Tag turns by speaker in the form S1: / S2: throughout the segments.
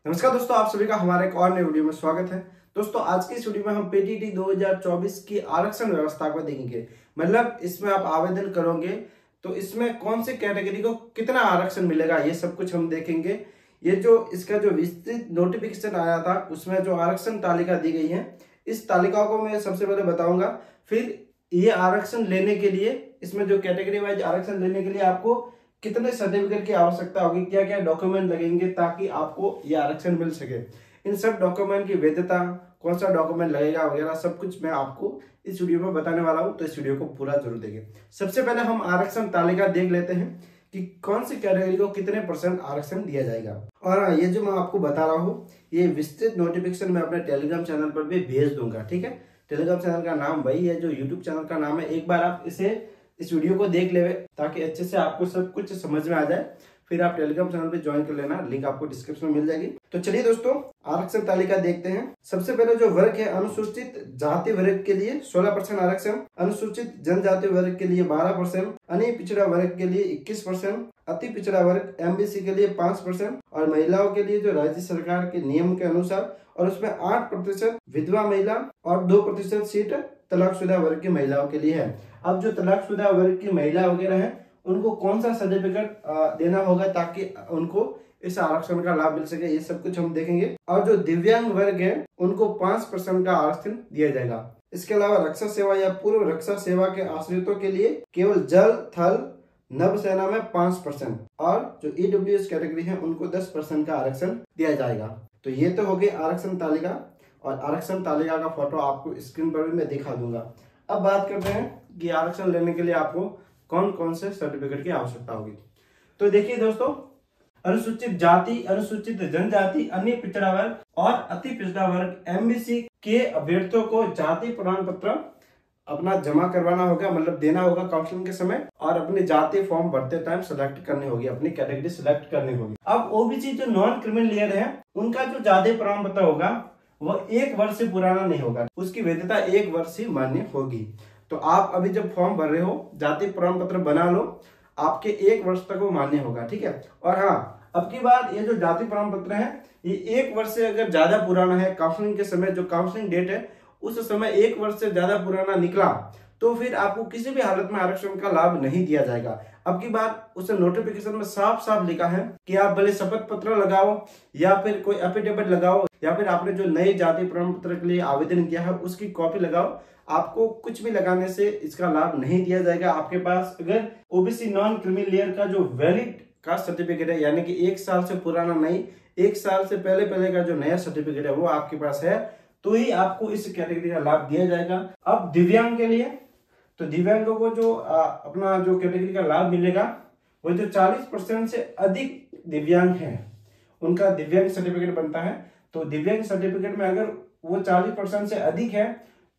S1: नमस्कार दोस्तों, आप सभी का हमारे एक और नए वीडियो में स्वागत है। दोस्तों, आज की इस वीडियो में हम पीटीटी 2024 की आरक्षण व्यवस्था को देखेंगे। मतलब इसमें आप आवेदन करोगे तो इसमें कौन सी कैटेगरी को कितना आरक्षण मिलेगा, ये सब कुछ हम देखेंगे। ये जो इसका जो विस्तृत नोटिफिकेशन आया था उसमें जो आरक्षण तालिका दी गई है, इस तालिका को मैं सबसे पहले बताऊंगा। फिर ये आरक्षण लेने के लिए, इसमें जो कैटेगरी वाइज आरक्षण लेने के लिए आपको कितने सर्टिफिकेट की आवश्यकता होगी, क्या क्या डॉक्यूमेंट लगेंगे ताकि आपको ये आरक्षण मिल सके, इन सब डॉक्यूमेंट की वैधता, कौन सा डॉक्यूमेंट लगेगा वगैरह सब कुछ मैं आपको इस वीडियो में बताने वाला हूं। तो इस वीडियो को पूरा जरूर देखें। सबसे पहले हम आरक्षण तालिका देख लेते हैं कि कौन सी कैटेगरी को कितने % आरक्षण दिया जाएगा। और ये जो मैं आपको बता रहा हूँ, ये विस्तृत नोटिफिकेशन मैं अपने टेलीग्राम चैनल पर भी भेज दूंगा। ठीक है, टेलीग्राम चैनल का नाम वही है जो यूट्यूब चैनल का नाम है। एक बार आप इस वीडियो को देख ले ताकि अच्छे से आपको सब कुछ समझ में आ जाए। फिर आप टेलीग्राम चैनल पे ज्वाइन कर लेना, लिंक आपको डिस्क्रिप्शन में मिल जाएगी। तो चलिए दोस्तों, आरक्षण तालिका देखते हैं। सबसे पहले जो वर्ग है, अनुसूचित जाति वर्ग के लिए 16% आरक्षण, अनुसूचित जनजाति वर्ग के लिए 12%, अन्य पिछड़ा वर्ग के लिए 21%, अति पिछड़ा वर्ग एमबीसी के लिए 5% और महिलाओं के लिए जो राज्य सरकार के नियम के अनुसार और उसमें 8% विधवा महिला और 2% सीट तलाकशुदा वर्ग की महिलाओं के लिए है। अब जो तलाकशुदा वर्ग की महिला वगैरह है, उनको कौन सा सर्टिफिकेट देना होगा ताकि उनको इस आरक्षण का लाभ मिल सके, ये सब कुछ हम देखेंगे। और जो दिव्यांग वर्ग है उनको 5% का आरक्षण दिया जाएगा। इसके अलावा रक्षा सेवा या पूर्व रक्षा सेवा के आश्रितों के लिए केवल जल थल नौसेना में 5% और जो ईडब्ल्यूएस कैटेगरी है उनको 10% का आरक्षण दिया जाएगा। तो ये तो हो गई आरक्षण तालिका, और आरक्षण तालिका का फोटो आपको स्क्रीन पर भी मैं दिखा दूंगा। अब बात करते हैं कि आरक्षण लेने के लिए आपको कौन कौन से सर्टिफिकेट की आवश्यकता होगी। तो देखिए दोस्तों, अनुसूचित जाति, अनुसूचित जनजाति, अन्य पिछड़ा वर्ग और अति पिछड़ा वर्ग एमबीसी के अभ्यर्थियों को जाति प्रमाण पत्र अपना जमा करवाना होगा, मतलब देना होगा काउंसलिंग के समय, और अपनी जाति फॉर्म भरते टाइम सिलेक्ट करनी होगी, अपनी कैटेगरी सिलेक्ट करनी होगी। अब ओबीसी जो नॉन क्रिमिनल है, उनका जो जाति प्रमाण पत्र होगा वो 1 वर्ष से पुराना नहीं होगा, उसकी वैधता 1 वर्ष ही मान्य होगी। तो आप अभी जब फॉर्म भर रहे हो, जाति प्रमाण पत्र बना लो, आपके 1 वर्ष तक वो मान्य होगा। ठीक है। और हाँ, अब की बात, ये जो जाति प्रमाण पत्र है, ये 1 वर्ष से अगर ज्यादा पुराना है, काउंसलिंग के समय जो काउंसलिंग डेट है उस समय 1 वर्ष से ज्यादा पुराना निकला, तो फिर आपको किसी भी हालत में आरक्षण का लाभ नहीं दिया जाएगा। अब की बात, उस नोटिफिकेशन में साफ साफ लिखा है कि आप भले शपथ पत्र लगाओ या फिर कोई एफिडेविट लगाओ या फिर आपने जो नए जाति प्रमाण पत्र के लिए आवेदन किया है उसकी कॉपी लगाओ, आपको कुछ भी लगाने से इसका लाभ नहीं दिया जाएगा। आपके पास अगर ओबीसी नॉन क्रिमिनल का जो वैलिड कास्ट सर्टिफिकेट है, यानी कि 1 साल से पुराना नहीं, 1 साल से पहले का जो नया सर्टिफिकेट है वो आपके पास है, तो ही आपको इस कैटेगरी का लाभ दिया जाएगा। अब दिव्यांग के लिए, तो दिव्यांगों को जो अपना जो कैटेगरी का लाभ मिलेगा वो जो 40% से अधिक दिव्यांग है, उनका दिव्यांग सर्टिफिकेट बनता है। तो दिव्यांग सर्टिफिकेट में अगर वो 40% से अधिक है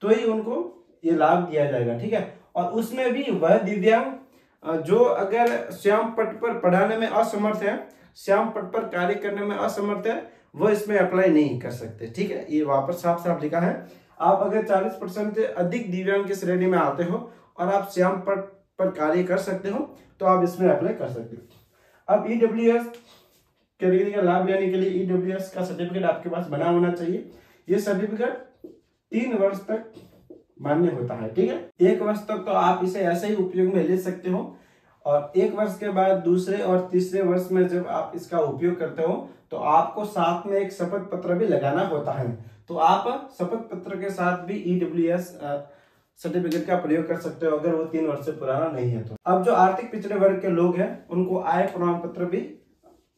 S1: तो ही उनको ये लाभ दिया जाएगा। ठीक है। और उसमें भी वह दिव्यांग जो अगर श्याम पट पर पढ़ाने में असमर्थ है, श्याम पट पर कार्य करने में असमर्थ है, वो इसमें अप्लाई नहीं कर सकते। ठीक है, ये वहां पर साफ साफ लिखा है। आप अगर 40% से अधिक दिव्यांग की श्रेणी में आते हो और आप श्याम पट पर कार्य कर सकते हो तो आप इसमें अप्लाई कर सकते हो। अब ईडब्ल्यूएस कैटेगरी का लाभ लेने के लिए ईडब्ल्यूएस का सर्टिफिकेट आपके पास बना होना चाहिए। ये सर्टिफिकेट 3 वर्ष तक मान्य होता है। ठीक है, 1 वर्ष तक तो आप इसे ऐसे ही उपयोग में ले सकते हो, और 1 वर्ष के बाद दूसरे और तीसरे वर्ष में जब आप इसका उपयोग करते हो तो आपको साथ में एक शपथ पत्र भी लगाना होता है। तो आप शपथ पत्र के साथ भी ईडब्ल्यूएस सर्टिफिकेट का प्रयोग कर सकते हो अगर वो 3 वर्ष से पुराना नहीं है तो। अब जो आर्थिक पिछड़े वर्ग के लोग हैं उनको आय प्रमाण पत्र भी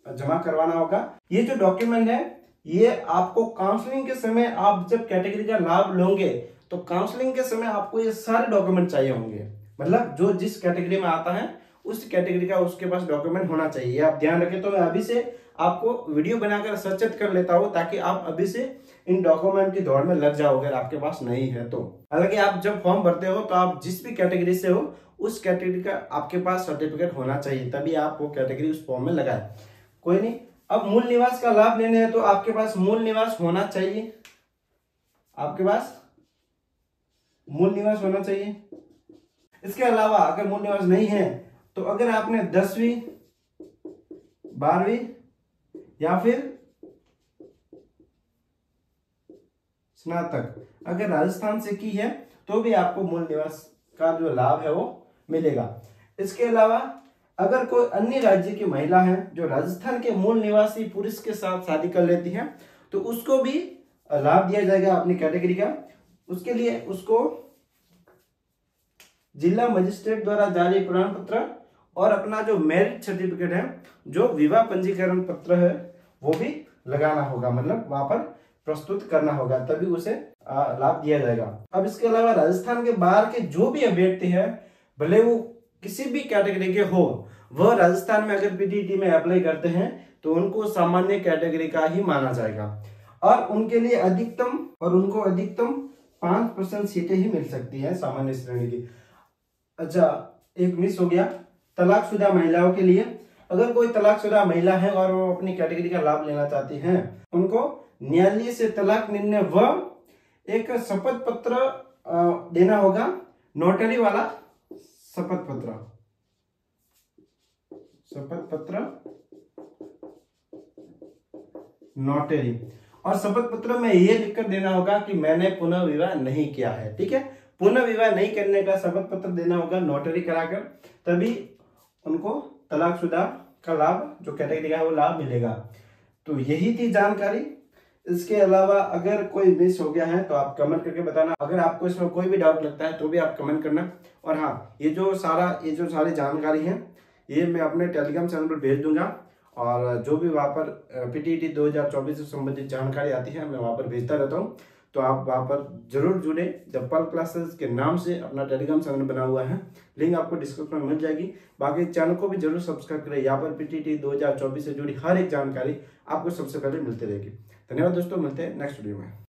S1: जमा करवाना होगा। ये जो डॉक्यूमेंट है ये आपको काउंसलिंग के समय, आप जब कैटेगरी का लाभ लोगे तो काउंसलिंग के समय आपको ये सारे डॉक्यूमेंट चाहिए होंगे। मतलब जो जिस कैटेगरी में आता है उस कैटेगरी का उसके पास डॉक्यूमेंट होना चाहिए, आप ध्यान रखें। तो मैं अभी से आपको वीडियो बनाकर सचेत कर लेता हूं ताकि आप अभी से इन डॉक्यूमेंट की दौड़ में लग जाओ अगर आपके पास नहीं है तो। हालांकि आप जब फॉर्म भरते हो तो आप जिस भी कैटेगरी से हो उस कैटेगरी का आपके पास सर्टिफिकेट होना चाहिए, तभी आप वो कैटेगरी उस फॉर्म में लगाए। कोई नहीं। अब मूल निवास का लाभ लेने हैं तो आपके पास मूल निवास होना चाहिए, आपके पास मूल निवास होना चाहिए। इसके अलावा अगर मूल निवास नहीं है तो अगर आपने 10वीं 12वीं या फिर स्नातक अगर राजस्थान से की है तो भी आपको मूल निवास का जो लाभ है वो मिलेगा। इसके अलावा अगर कोई अन्य राज्य की महिला है जो राजस्थान के मूल निवासी पुरुष के साथ शादी कर लेती है तो उसको भी लाभ दिया जाएगा अपनी कैटेगरी का। उसके लिए उसको जिला मजिस्ट्रेट द्वारा जारी प्रमाण पत्र और अपना जो मैरिज सर्टिफिकेट है, जो विवाह पंजीकरण पत्र है, वो भी लगाना होगा, मतलब वहां पर प्रस्तुत करना होगा, तभी उसे लाभ दिया जाएगा। अब इसके अलावा राजस्थान के बाहर के जो भी अभ्यर्थी है, भले वो किसी भी कैटेगरी के हो, वह राजस्थान में अगर पीटीटी में अप्लाई करते हैं तो उनको सामान्य कैटेगरी का ही माना जाएगा और उनको अधिकतम 5% सीटें ही मिल सकती है सामान्य श्रेणी की। अच्छा, एक मिस हो गया, तलाकशुदा महिलाओं के लिए। अगर कोई तलाकशुदा महिला है और वो अपनी कैटेगरी का लाभ लेना चाहती हैं, उनको न्यायालय से तलाक निर्णय व एक शपथ पत्र देना होगा, नोटरी वाला शपथ पत्र नोटरी, और शपथ पत्र में ये लिखकर देना होगा कि मैंने पुनः विवाह नहीं किया है। ठीक है, पुनः विवाह नहीं करने का शपथ पत्र देना होगा नोटरी कराकर, तभी उनको तलाकशुदा का लाभ, जो कैटेगरी का है, वो लाभ मिलेगा। तो यही थी जानकारी। इसके अलावा अगर कोई मिस हो गया है तो आप कमेंट करके बताना। अगर आपको इसमें कोई भी डाउट लगता है तो भी आप कमेंट करना। और हाँ, ये जो सारी जानकारी है ये मैं अपने टेलीग्राम चैनल पर भेज दूंगा, और जो भी वहाँ पर पीटीटी 2024 से संबंधित जानकारी आती है मैं वहाँ पर भेजता रहता हूँ, तो आप वहाँ पर जरूर जुड़े। जपपाल क्लासेस के नाम से अपना टेलीग्राम चैनल बना हुआ है, लिंक आपको डिस्क्रिप्शन में मिल जाएगी। बाकी चैनल को भी जरूर सब्सक्राइब करें, यहाँ पर पीटीटी 2024 से जुड़ी हर एक जानकारी आपको सबसे पहले मिलती रहेगी। धन्यवाद दोस्तों, मिलते हैं नेक्स्ट वीडियो में।